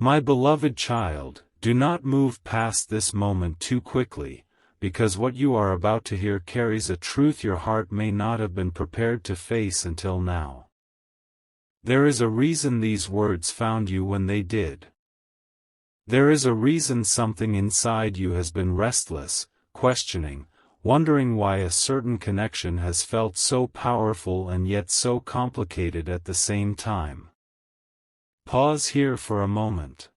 My beloved child, do not move past this moment too quickly, because what you are about to hear carries a truth your heart may not have been prepared to face until now. There is a reason these words found you when they did. There is a reason something inside you has been restless, questioning, wondering why a certain connection has felt so powerful and yet so complicated at the same time. Pause here for a moment.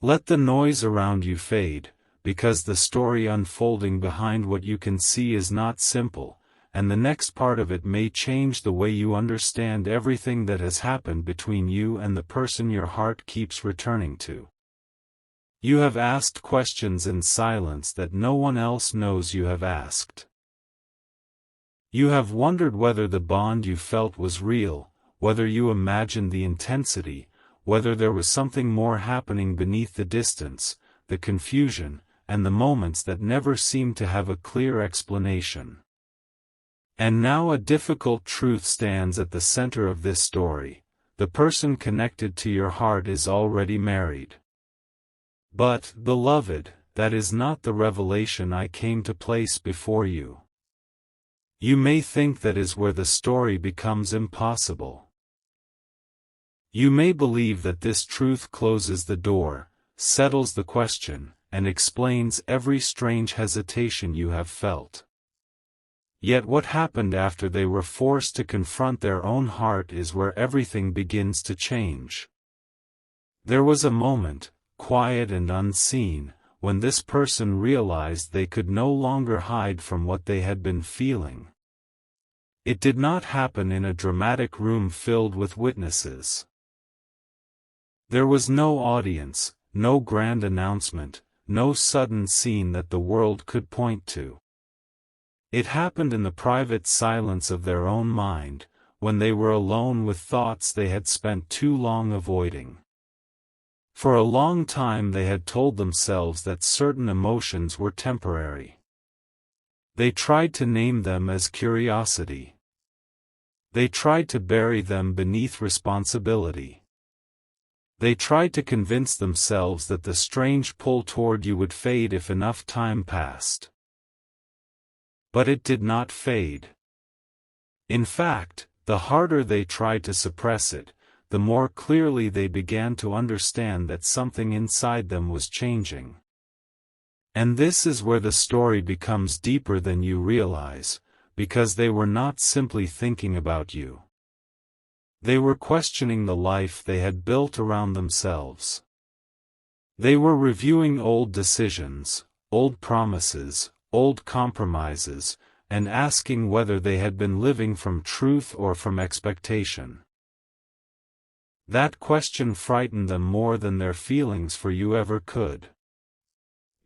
Let the noise around you fade, because the story unfolding behind what you can see is not simple, and the next part of it may change the way you understand everything that has happened between you and the person your heart keeps returning to. You have asked questions in silence that no one else knows you have asked. You have wondered whether the bond you felt was real, whether you imagined the intensity, whether there was something more happening beneath the distance, the confusion, and the moments that never seemed to have a clear explanation. And now a difficult truth stands at the center of this story: the person connected to your heart is already married. But, beloved, that is not the revelation I came to place before you. You may think that is where the story becomes impossible. You may believe that this truth closes the door, settles the question, and explains every strange hesitation you have felt. Yet what happened after they were forced to confront their own heart is where everything begins to change. There was a moment, quiet and unseen, when this person realized they could no longer hide from what they had been feeling. It did not happen in a dramatic room filled with witnesses. There was no audience, no grand announcement, no sudden scene that the world could point to. It happened in the private silence of their own mind, when they were alone with thoughts they had spent too long avoiding. For a long time they had told themselves that certain emotions were temporary. They tried to name them as curiosity. They tried to bury them beneath responsibility. They tried to convince themselves that the strange pull toward you would fade if enough time passed. But it did not fade. In fact, the harder they tried to suppress it, the more clearly they began to understand that something inside them was changing. And this is where the story becomes deeper than you realize, because they were not simply thinking about you. They were questioning the life they had built around themselves. They were reviewing old decisions, old promises, old compromises, and asking whether they had been living from truth or from expectation. That question frightened them more than their feelings for you ever could.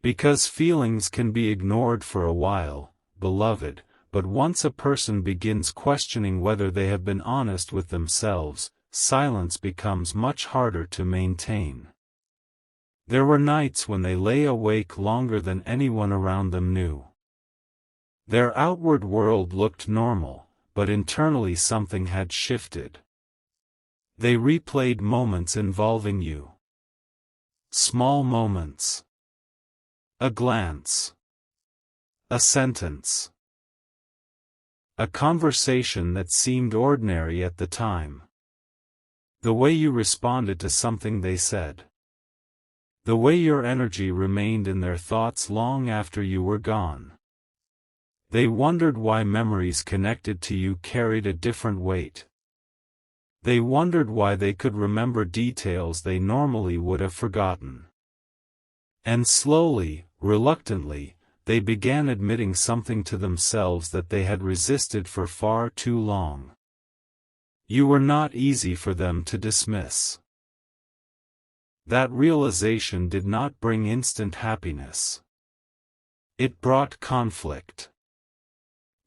Because feelings can be ignored for a while, beloved, but once a person begins questioning whether they have been honest with themselves, silence becomes much harder to maintain. There were nights when they lay awake longer than anyone around them knew. Their outward world looked normal, but internally something had shifted. They replayed moments involving you. Small moments. A glance. A sentence. A conversation that seemed ordinary at the time. The way you responded to something they said. The way your energy remained in their thoughts long after you were gone. They wondered why memories connected to you carried a different weight. They wondered why they could remember details they normally would have forgotten. And slowly, reluctantly, they began admitting something to themselves that they had resisted for far too long. You were not easy for them to dismiss. That realization did not bring instant happiness. It brought conflict.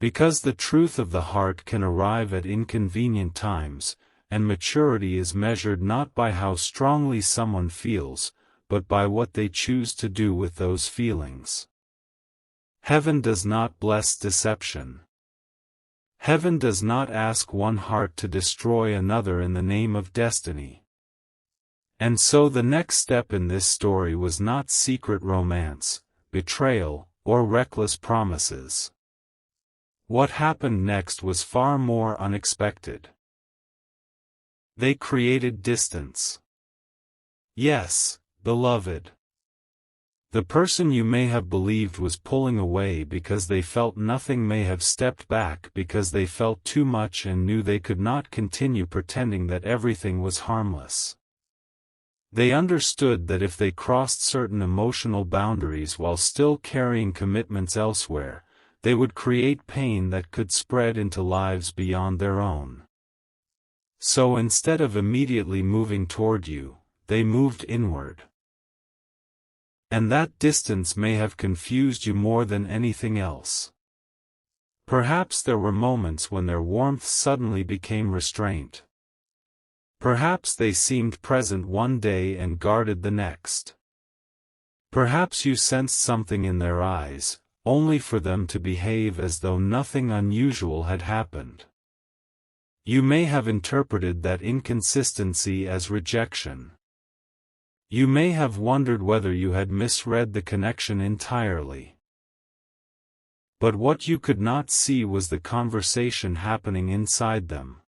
Because the truth of the heart can arrive at inconvenient times, and maturity is measured not by how strongly someone feels, but by what they choose to do with those feelings. Heaven does not bless deception. Heaven does not ask one heart to destroy another in the name of destiny. And so the next step in this story was not secret romance, betrayal, or reckless promises. What happened next was far more unexpected. They created distance. Yes, beloved. The person you may have believed was pulling away because they felt nothing may have stepped back because they felt too much and knew they could not continue pretending that everything was harmless. They understood that if they crossed certain emotional boundaries while still carrying commitments elsewhere, they would create pain that could spread into lives beyond their own. So instead of immediately moving toward you, they moved inward. And that distance may have confused you more than anything else. Perhaps there were moments when their warmth suddenly became restraint. Perhaps they seemed present one day and guarded the next. Perhaps you sensed something in their eyes, only for them to behave as though nothing unusual had happened. You may have interpreted that inconsistency as rejection. You may have wondered whether you had misread the connection entirely. But what you could not see was the conversation happening inside them.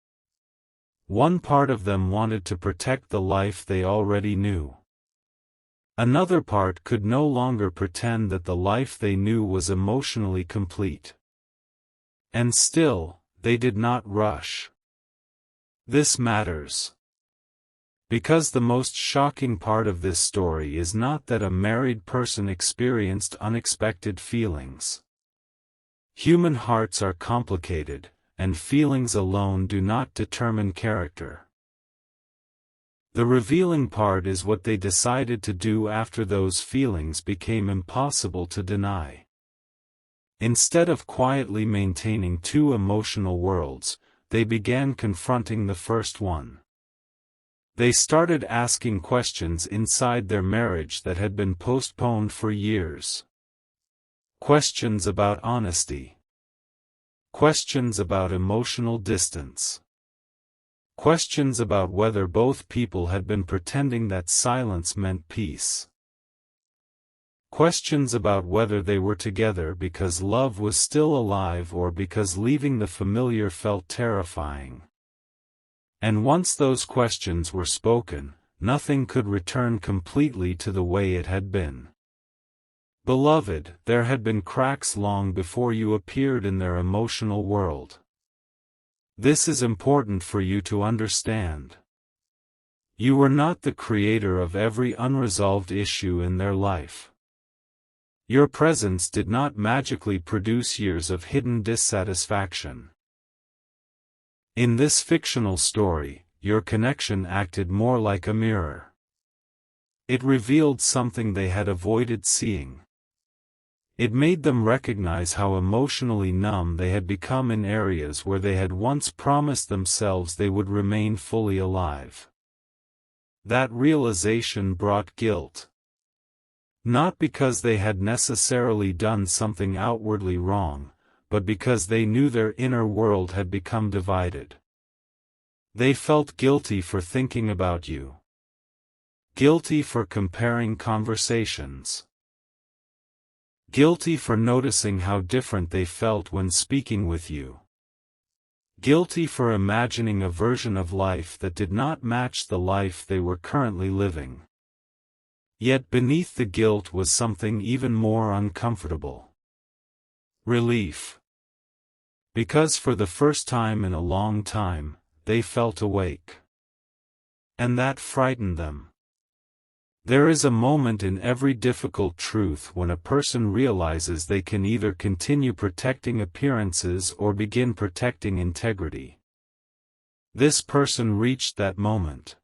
One part of them wanted to protect the life they already knew. Another part could no longer pretend that the life they knew was emotionally complete. And still, they did not rush. This matters. Because the most shocking part of this story is not that a married person experienced unexpected feelings. Human hearts are complicated, and feelings alone do not determine character. The revealing part is what they decided to do after those feelings became impossible to deny. Instead of quietly maintaining two emotional worlds, they began confronting the first one. They started asking questions inside their marriage that had been postponed for years. Questions about honesty. Questions about emotional distance. Questions about whether both people had been pretending that silence meant peace. Questions about whether they were together because love was still alive or because leaving the familiar felt terrifying. And once those questions were spoken, nothing could return completely to the way it had been. Beloved, there had been cracks long before you appeared in their emotional world. This is important for you to understand. You were not the creator of every unresolved issue in their life. Your presence did not magically produce years of hidden dissatisfaction. In this fictional story, your connection acted more like a mirror. It revealed something they had avoided seeing. It made them recognize how emotionally numb they had become in areas where they had once promised themselves they would remain fully alive. That realization brought guilt. Not because they had necessarily done something outwardly wrong, but because they knew their inner world had become divided. They felt guilty for thinking about you. Guilty for comparing conversations. Guilty for noticing how different they felt when speaking with you. Guilty for imagining a version of life that did not match the life they were currently living. Yet beneath the guilt was something even more uncomfortable. Relief. Because for the first time in a long time, they felt awake. And that frightened them. There is a moment in every difficult truth when a person realizes they can either continue protecting appearances or begin protecting integrity. This person reached that moment.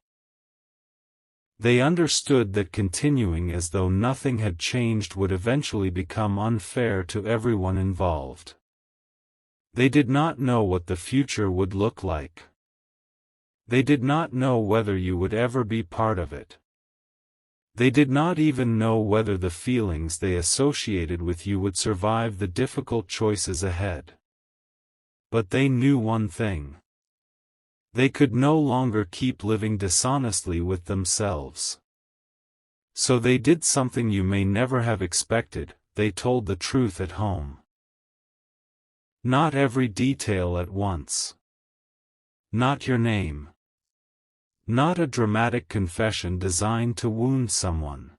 They understood that continuing as though nothing had changed would eventually become unfair to everyone involved. They did not know what the future would look like. They did not know whether you would ever be part of it. They did not even know whether the feelings they associated with you would survive the difficult choices ahead. But they knew one thing. They could no longer keep living dishonestly with themselves. So they did something you may never have expected, they told the truth at home. Not every detail at once. Not your name. Not a dramatic confession designed to wound someone.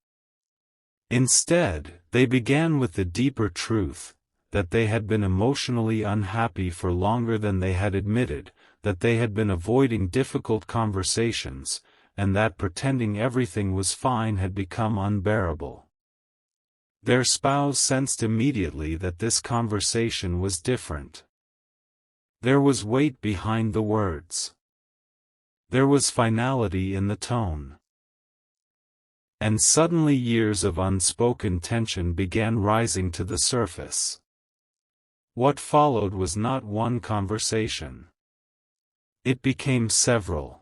Instead, they began with the deeper truth, that they had been emotionally unhappy for longer than they had admitted, that they had been avoiding difficult conversations, and that pretending everything was fine had become unbearable. Their spouse sensed immediately that this conversation was different. There was weight behind the words. There was finality in the tone. And suddenly years of unspoken tension began rising to the surface. What followed was not one conversation. It became several.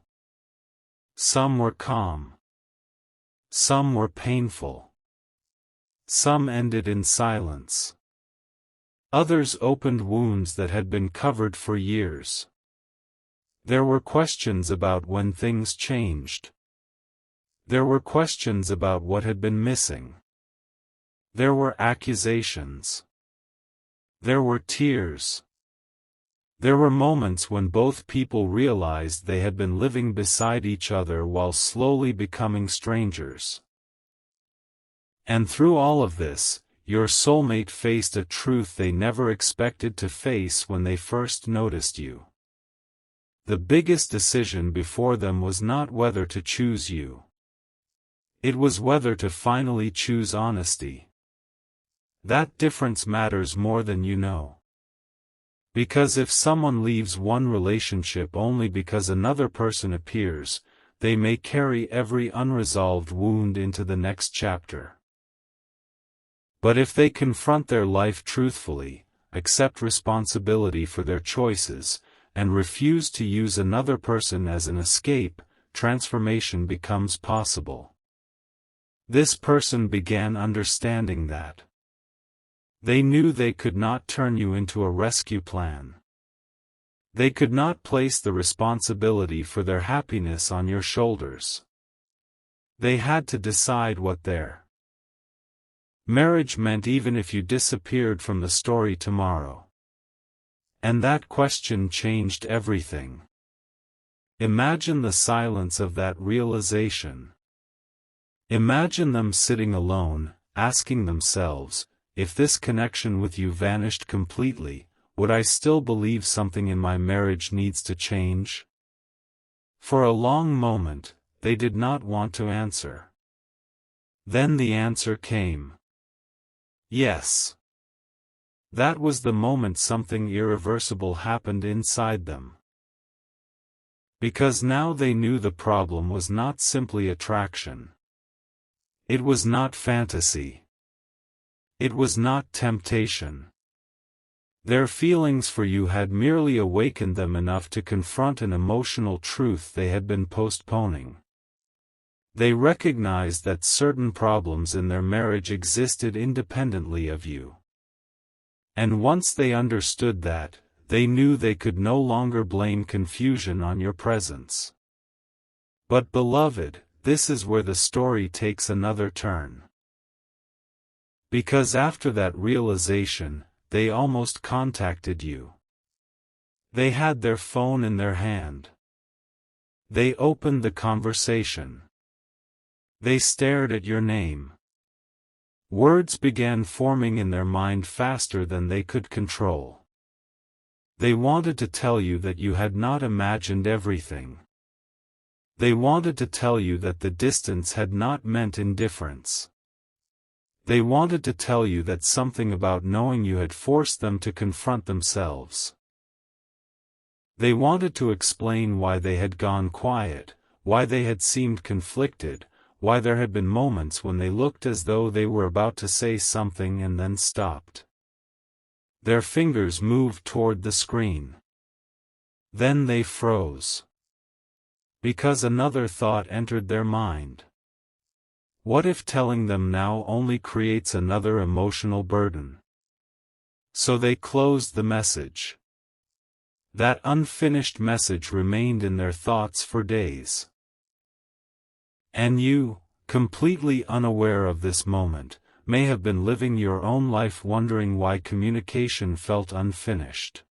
Some were calm. Some were painful. Some ended in silence. Others opened wounds that had been covered for years. There were questions about when things changed. There were questions about what had been missing. There were accusations. There were tears. There were moments when both people realized they had been living beside each other while slowly becoming strangers. And through all of this, your soulmate faced a truth they never expected to face when they first noticed you. The biggest decision before them was not whether to choose you. It was whether to finally choose honesty. That difference matters more than you know. Because if someone leaves one relationship only because another person appears, they may carry every unresolved wound into the next chapter. But if they confront their life truthfully, accept responsibility for their choices, and refuse to use another person as an escape, transformation becomes possible. This person began understanding that. They knew they could not turn you into a rescue plan. They could not place the responsibility for their happiness on your shoulders. They had to decide what their marriage meant even if you disappeared from the story tomorrow. And that question changed everything. Imagine the silence of that realization. Imagine them sitting alone, asking themselves, if this connection with you vanished completely, would I still believe something in my marriage needs to change? For a long moment, they did not want to answer. Then the answer came. Yes. That was the moment something irreversible happened inside them. Because now they knew the problem was not simply attraction. It was not fantasy. It was not temptation. Their feelings for you had merely awakened them enough to confront an emotional truth they had been postponing. They recognized that certain problems in their marriage existed independently of you. And once they understood that, they knew they could no longer blame confusion on your presence. But beloved, this is where the story takes another turn. Because after that realization, they almost contacted you. They had their phone in their hand. They opened the conversation. They stared at your name. Words began forming in their mind faster than they could control. They wanted to tell you that you had not imagined everything. They wanted to tell you that the distance had not meant indifference. They wanted to tell you that something about knowing you had forced them to confront themselves. They wanted to explain why they had gone quiet, why they had seemed conflicted, why there had been moments when they looked as though they were about to say something and then stopped. Their fingers moved toward the screen. Then they froze. Because another thought entered their mind. What if telling them now only creates another emotional burden? So they closed the message. That unfinished message remained in their thoughts for days. And you, completely unaware of this moment, may have been living your own life wondering why communication felt unfinished.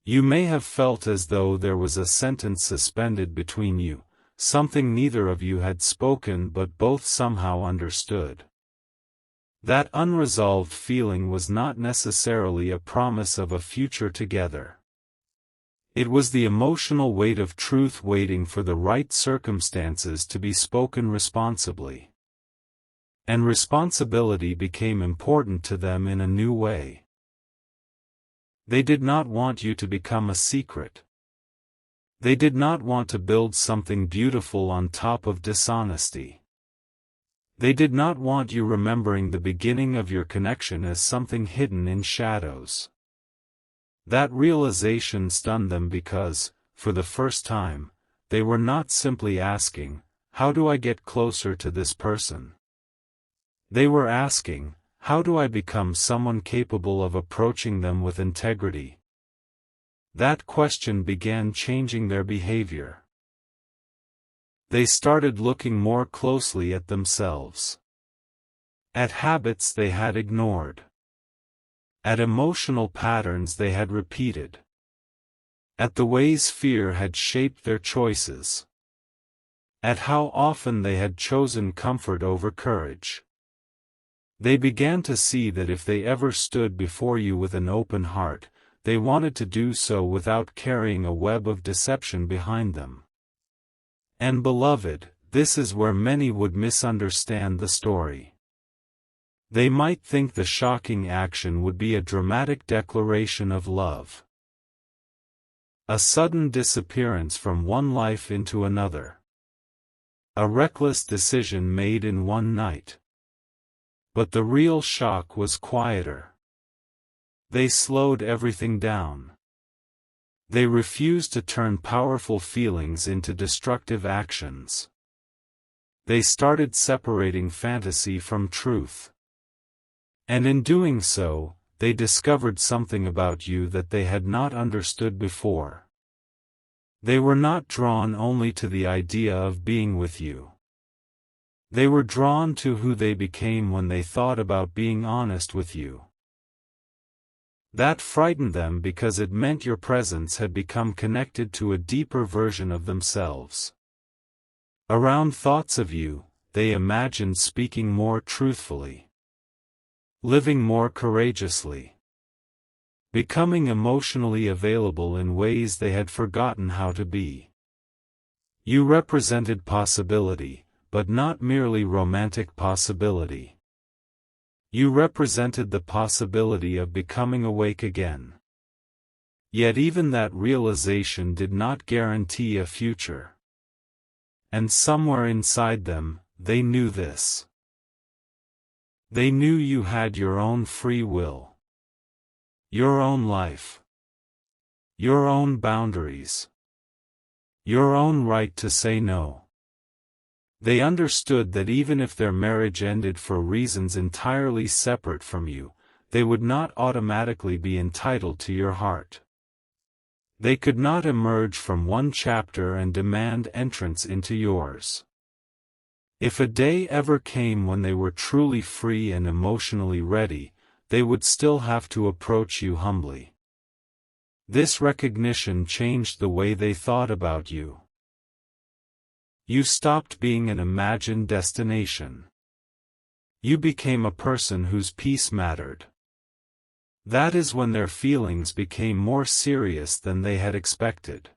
You may have felt as though there was a sentence suspended between you, something neither of you had spoken but both somehow understood. That unresolved feeling was not necessarily a promise of a future together. It was the emotional weight of truth waiting for the right circumstances to be spoken responsibly. And responsibility became important to them in a new way. They did not want you to become a secret. They did not want to build something beautiful on top of dishonesty. They did not want you remembering the beginning of your connection as something hidden in shadows. That realization stunned them because, for the first time, they were not simply asking, "How do I get closer to this person?" They were asking, "How do I become someone capable of approaching them with integrity?" That question began changing their behavior. They started looking more closely at themselves. At habits they had ignored. At emotional patterns they had repeated. At the ways fear had shaped their choices. At how often they had chosen comfort over courage. They began to see that if they ever stood before you with an open heart, they wanted to do so without carrying a web of deception behind them. And beloved, this is where many would misunderstand the story. They might think the shocking action would be a dramatic declaration of love. A sudden disappearance from one life into another. A reckless decision made in one night. But the real shock was quieter. They slowed everything down. They refused to turn powerful feelings into destructive actions. They started separating fantasy from truth. And in doing so, they discovered something about you that they had not understood before. They were not drawn only to the idea of being with you. They were drawn to who they became when they thought about being honest with you. That frightened them because it meant your presence had become connected to a deeper version of themselves. Around thoughts of you, they imagined speaking more truthfully. Living more courageously. Becoming emotionally available in ways they had forgotten how to be. You represented possibility, but not merely romantic possibility. You represented the possibility of becoming awake again. Yet even that realization did not guarantee a future. And somewhere inside them, they knew this. They knew you had your own free will. Your own life. Your own boundaries. Your own right to say no. They understood that even if their marriage ended for reasons entirely separate from you, they would not automatically be entitled to your heart. They could not emerge from one chapter and demand entrance into yours. If a day ever came when they were truly free and emotionally ready, they would still have to approach you humbly. This recognition changed the way they thought about you. You stopped being an imagined destination. You became a person whose peace mattered. That is when their feelings became more serious than they had expected.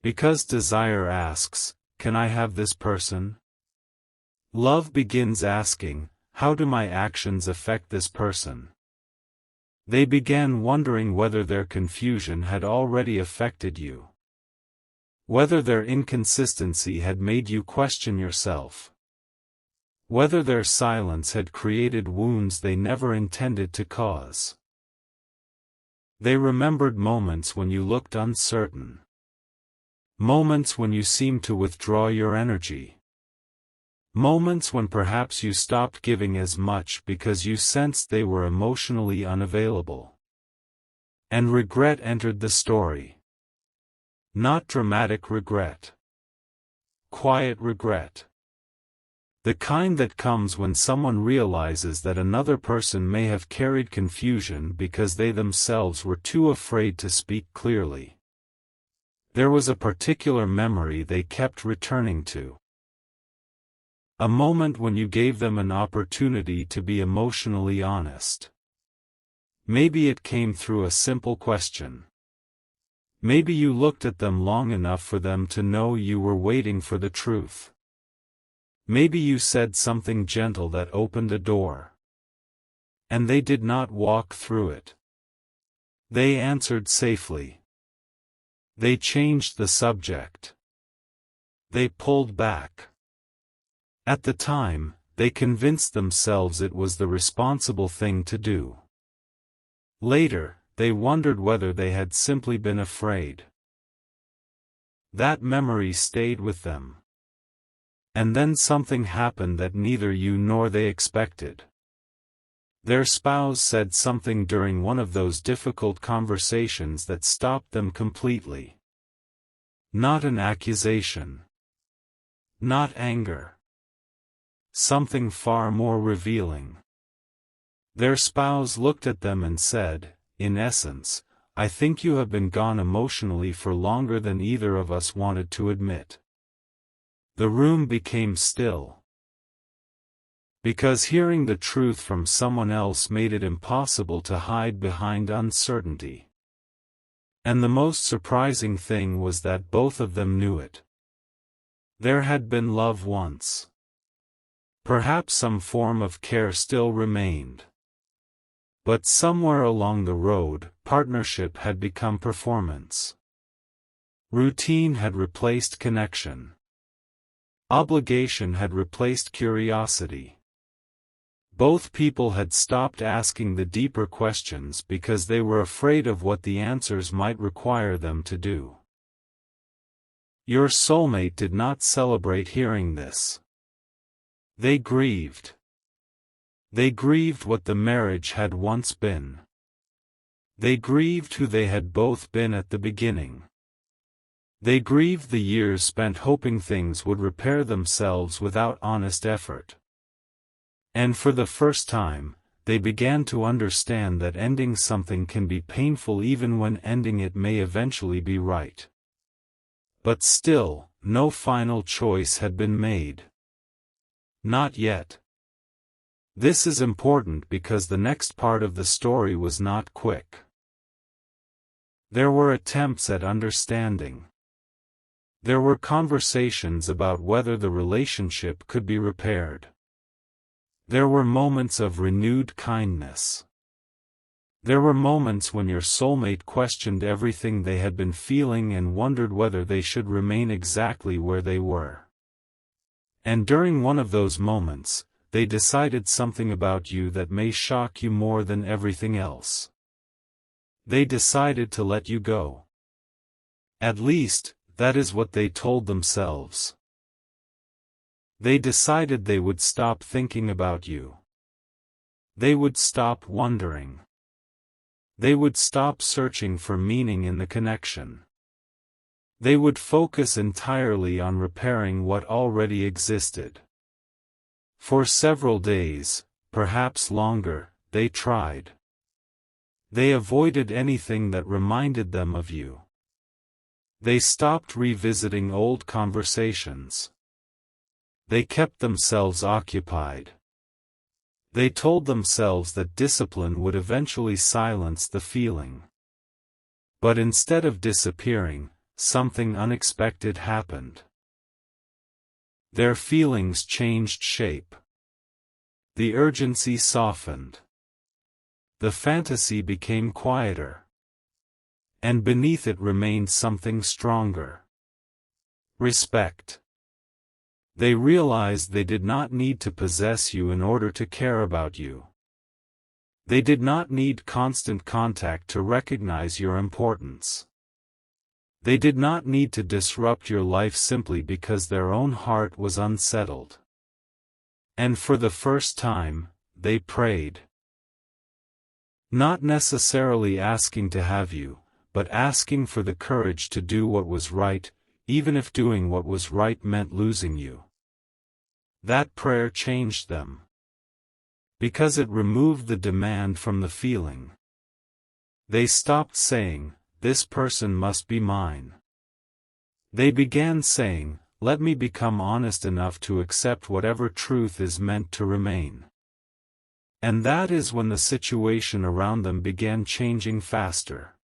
Because desire asks, "Can I have this person?" Love begins asking, "How do my actions affect this person?" They began wondering whether their confusion had already affected you. Whether their inconsistency had made you question yourself. Whether their silence had created wounds they never intended to cause. They remembered moments when you looked uncertain. Moments when you seemed to withdraw your energy. Moments when perhaps you stopped giving as much because you sensed they were emotionally unavailable. And regret entered the story. Not dramatic regret. Quiet regret. The kind that comes when someone realizes that another person may have carried confusion because they themselves were too afraid to speak clearly. There was a particular memory they kept returning to. A moment when you gave them an opportunity to be emotionally honest. Maybe it came through a simple question. Maybe you looked at them long enough for them to know you were waiting for the truth. Maybe you said something gentle that opened a door. And they did not walk through it. They answered safely. They changed the subject. They pulled back. At the time, they convinced themselves it was the responsible thing to do. Later, they wondered whether they had simply been afraid. That memory stayed with them. And then something happened that neither you nor they expected. Their spouse said something during one of those difficult conversations that stopped them completely. Not an accusation. Not anger. Something far more revealing. Their spouse looked at them and said, in essence, "I think you have been gone emotionally for longer than either of us wanted to admit." The room became still. Because hearing the truth from someone else made it impossible to hide behind uncertainty. And the most surprising thing was that both of them knew it. There had been love once. Perhaps some form of care still remained. But somewhere along the road, partnership had become performance. Routine had replaced connection. Obligation had replaced curiosity. Both people had stopped asking the deeper questions because they were afraid of what the answers might require them to do. Your soulmate did not celebrate hearing this. They grieved. They grieved what the marriage had once been. They grieved who they had both been at the beginning. They grieved the years spent hoping things would repair themselves without honest effort. And for the first time, they began to understand that ending something can be painful even when ending it may eventually be right. But still, no final choice had been made. Not yet. This is important because the next part of the story was not quick. There were attempts at understanding. There were conversations about whether the relationship could be repaired. There were moments of renewed kindness. There were moments when your soulmate questioned everything they had been feeling and wondered whether they should remain exactly where they were. And during one of those moments, they decided something about you that may shock you more than everything else. They decided to let you go. At least, that is what they told themselves. They decided they would stop thinking about you. They would stop wondering. They would stop searching for meaning in the connection. They would focus entirely on repairing what already existed. For several days, perhaps longer, they tried. They avoided anything that reminded them of you. They stopped revisiting old conversations. They kept themselves occupied. They told themselves that discipline would eventually silence the feeling. But instead of disappearing, something unexpected happened. Their feelings changed shape. The urgency softened. The fantasy became quieter. And beneath it remained something stronger. Respect. They realized they did not need to possess you in order to care about you. They did not need constant contact to recognize your importance. They did not need to disrupt your life simply because their own heart was unsettled. And for the first time, they prayed. Not necessarily asking to have you, but asking for the courage to do what was right, even if doing what was right meant losing you. That prayer changed them. Because it removed the demand from the feeling. They stopped saying, "This person must be mine." They began saying, "Let me become honest enough to accept whatever truth is meant to remain." And that is when the situation around them began changing faster.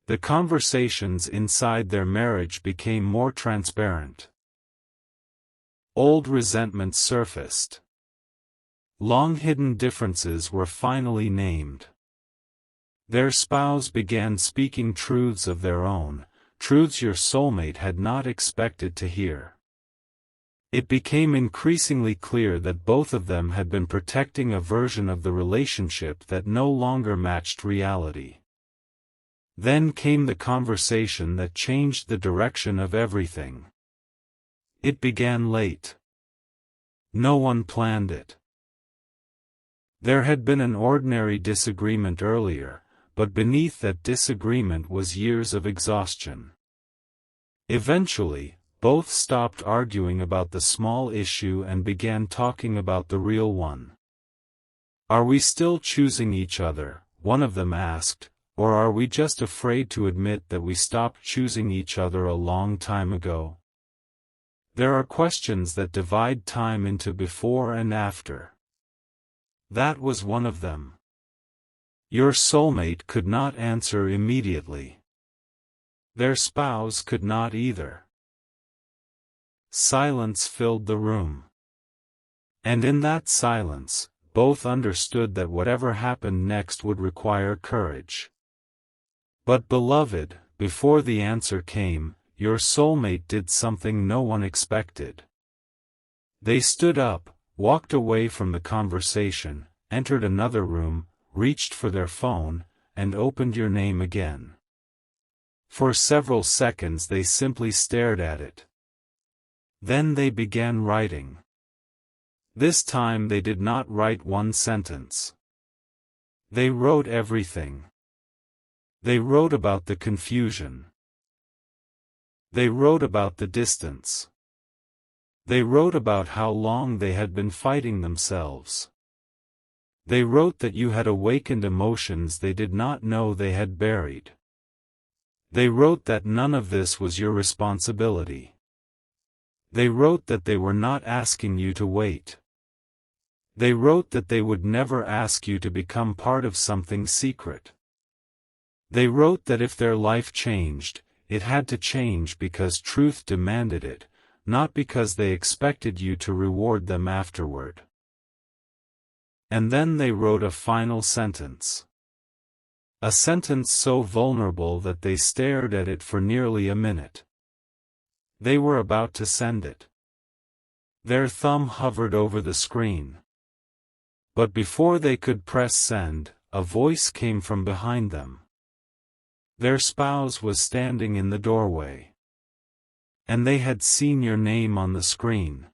The conversations inside their marriage became more transparent. Old resentments surfaced. Long-hidden differences were finally named. Their spouse began speaking truths of their own, truths your soulmate had not expected to hear. It became increasingly clear that both of them had been protecting a version of the relationship that no longer matched reality. Then came the conversation that changed the direction of everything. It began late. No one planned it. There had been an ordinary disagreement earlier, but beneath that disagreement was years of exhaustion. Eventually, both stopped arguing about the small issue and began talking about the real one. "Are we still choosing each other?" one of them asked, "or are we just afraid to admit that we stopped choosing each other a long time ago?" There are questions that divide time into before and after. That was one of them. Your soulmate could not answer immediately. Their spouse could not either. Silence filled the room. And in that silence, both understood that whatever happened next would require courage. But beloved, before the answer came, your soulmate did something no one expected. They stood up, walked away from the conversation, entered another room, reached for their phone, and opened your name again. For several seconds they simply stared at it. Then they began writing. This time they did not write one sentence. They wrote everything. They wrote about the confusion. They wrote about the distance. They wrote about how long they had been fighting themselves. They wrote that you had awakened emotions they did not know they had buried. They wrote that none of this was your responsibility. They wrote that they were not asking you to wait. They wrote that they would never ask you to become part of something secret. They wrote that if their life changed, it had to change because truth demanded it, not because they expected you to reward them afterward. And then they wrote a final sentence. A sentence so vulnerable that they stared at it for nearly a minute. They were about to send it. Their thumb hovered over the screen. But before they could press send, a voice came from behind them. Their spouse was standing in the doorway. And they had seen your name on the screen.